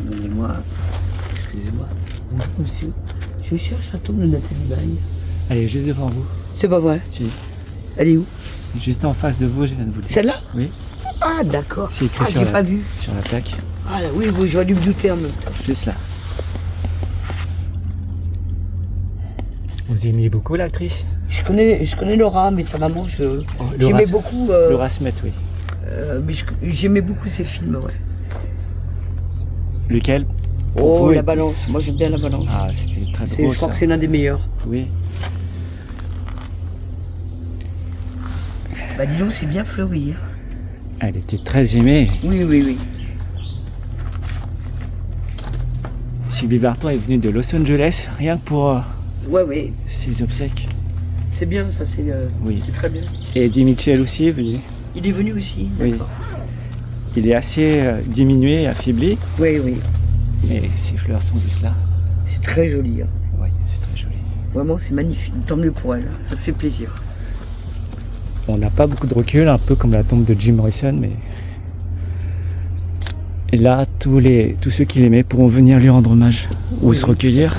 pardonnez-moi. Excusez-moi. Bonjour monsieur. Je cherche un tombe de Nathalie Baye. Elle est juste devant vous. C'est pas vrai. Si. Elle est où? Juste en face de vous, je viens de vous le dire. Celle-là? Oui. Ah d'accord. C'est écrit J'ai pas vu. sur la plaque. Ah oui, oui, j'aurais dû me douter en même temps. Juste là. Vous aimiez beaucoup l'actrice? Je connais Laura, mais sa maman, Laura, j'aimais beaucoup. Laura Smet, oui. Mais j'aimais beaucoup ses films, ouais. Lequel? Pour Oh, vous, La et- Balance. Moi, j'aime bien La Balance. Ah, c'était très drôle. Je crois ça. que c'est l'un des meilleurs. Oui. Bah, dis donc, c'est bien fleuri. Hein. Elle était très aimée. Oui, oui, oui. Sylvie Vartan est venue de Los Angeles rien que pour Ouais, oui. ses obsèques. C'est bien, ça, Oui. c'est très bien. Et Eddie Mitchell aussi est venu. Il est venu aussi, Oui. d'accord. Il est assez diminué, affaibli, Oui, oui. mais ses fleurs sont juste là. C'est très joli. Hein. Oui, c'est très joli. Vraiment, c'est magnifique. Tant mieux pour elle. Ça fait plaisir. On n'a pas beaucoup de recul, un peu comme la tombe de Jim Morrison, mais et là, tous ceux qui l'aimaient pourront venir lui rendre hommage ou Oui, se oui, recueillir.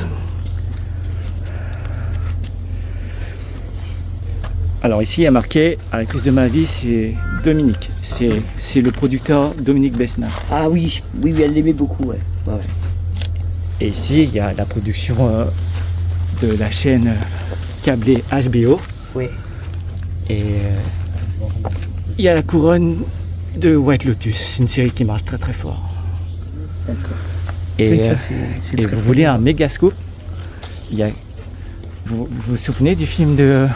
Alors ici, il y a marqué « Actrice de ma vie, c'est Dominique ». C'est le producteur Dominique Besnard. Ah oui, oui, oui, elle l'aimait beaucoup, ouais. Ouais, ouais. Et ici, il y a la production de la chaîne câblée HBO. Oui. Et il y a la couronne de White Lotus. C'est une série qui marche très très fort. D'accord. Et, Donc, c'est et très, vous très voulez bien. un méga scoop? Vous vous souvenez du film de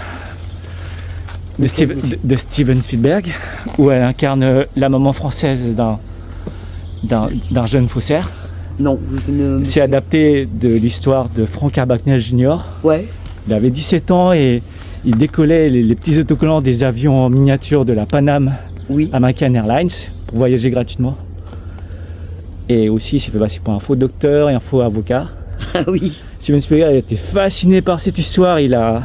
Steven Spielberg où elle incarne la maman française d'un jeune faussaire? Non, je ne... C'est adapté de l'histoire de Frank Abagnale Jr. Ouais. Il avait 17 ans et il décollait les petits autocollants des avions en miniature de la Pan Am Oui. American Airlines pour voyager gratuitement. Et aussi, il s'est fait passer pour un faux docteur et un faux avocat. Ah oui. Steven Spielberg a été fasciné par cette histoire. Il en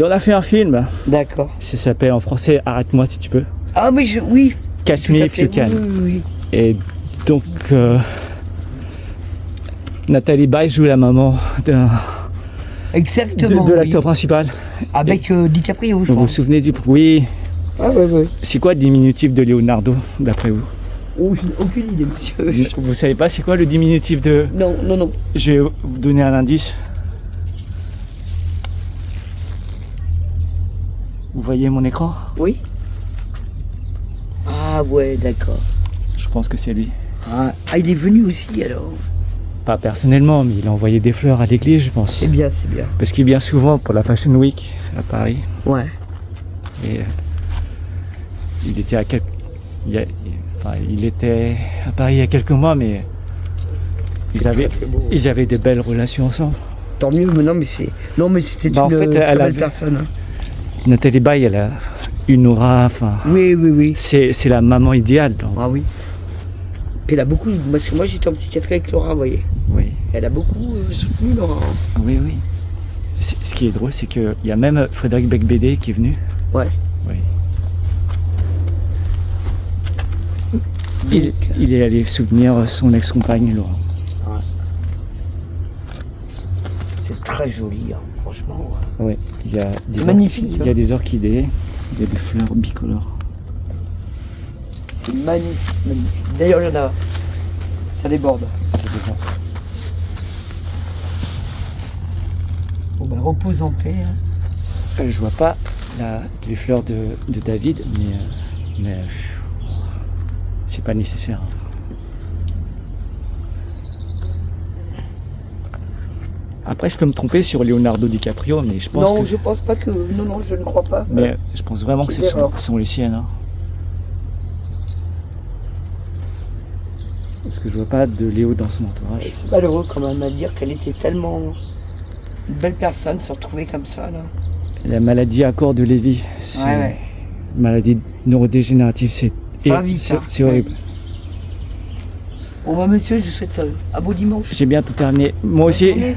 a fait un film. D'accord. Ça s'appelle en français Arrête-moi si tu peux. Ah mais oui. Catch Tout me à if fait. you can. Oui, oui, oui. Et donc, Nathalie Baye joue la maman Exactement. de oui. l'acteur principal. Avec DiCaprio, je Vous crois. vous souvenez du... Oui. Ah ouais, ouais. C'est quoi le diminutif de Leonardo, d'après vous? Oh, je n'ai aucune idée, monsieur. Vous savez pas c'est quoi le diminutif de... Non, non, non. Je vais vous donner un indice. Vous voyez mon écran? Oui. Ah ouais, d'accord. Je pense que c'est lui. Ah, il est venu aussi alors. Pas personnellement, mais il a envoyé des fleurs à l'église, je pense. C'est bien, c'est bien. Parce qu'il vient souvent pour la Fashion Week à Paris. Ouais. Et il était il était à Paris il y a quelques mois, mais ils avaient, très, très beau. ils avaient de belles relations ensemble. Tant mieux, mais non, mais c'est. Non, mais c'était Bah, en une fait, très elle belle avait- personne. Hein. Nathalie Baye, elle a une aura, enfin, Oui, oui, oui. c'est la maman idéale. Donc, Ah oui. Puis elle a beaucoup. Parce que moi j'étais en psychiatrie avec Laura, vous voyez. oui, Elle a beaucoup soutenu Laura. Hein. oui, oui. Ce qui est drôle, c'est qu'il y a même Frédéric Becbédé qui est venu. Ouais. Oui. Il est allé soutenir son ex-compagne, Laura. C'est très joli, hein, franchement. Oui, il y a des Magnifique, il y a des orchidées, il y a des fleurs bicolores. C'est magnifique, magnifique. D'ailleurs, il y en a. Ça déborde. C'est devant. Bon, ben, repose en paix. Hein. Je vois pas les fleurs de David, mais c'est pas nécessaire. Après, je peux me tromper sur Leonardo DiCaprio, mais je pense Non, que... je pense pas que. Non, non, je ne crois pas. Mais je pense vraiment que ce Quelle erreur. sont les siennes. Hein. Parce que je vois pas de Léo dans son entourage. Et c'est malheureux quand même à dire qu'elle était tellement une belle personne, se retrouver comme ça là. La maladie à corps de Lévy, c'est Ouais. maladie neurodégénérative, c'est Ça va vite, hein. c'est horrible. Bon bah monsieur, je vous souhaite un beau dimanche. J'ai bientôt terminé. Moi aussi. Bonne journée.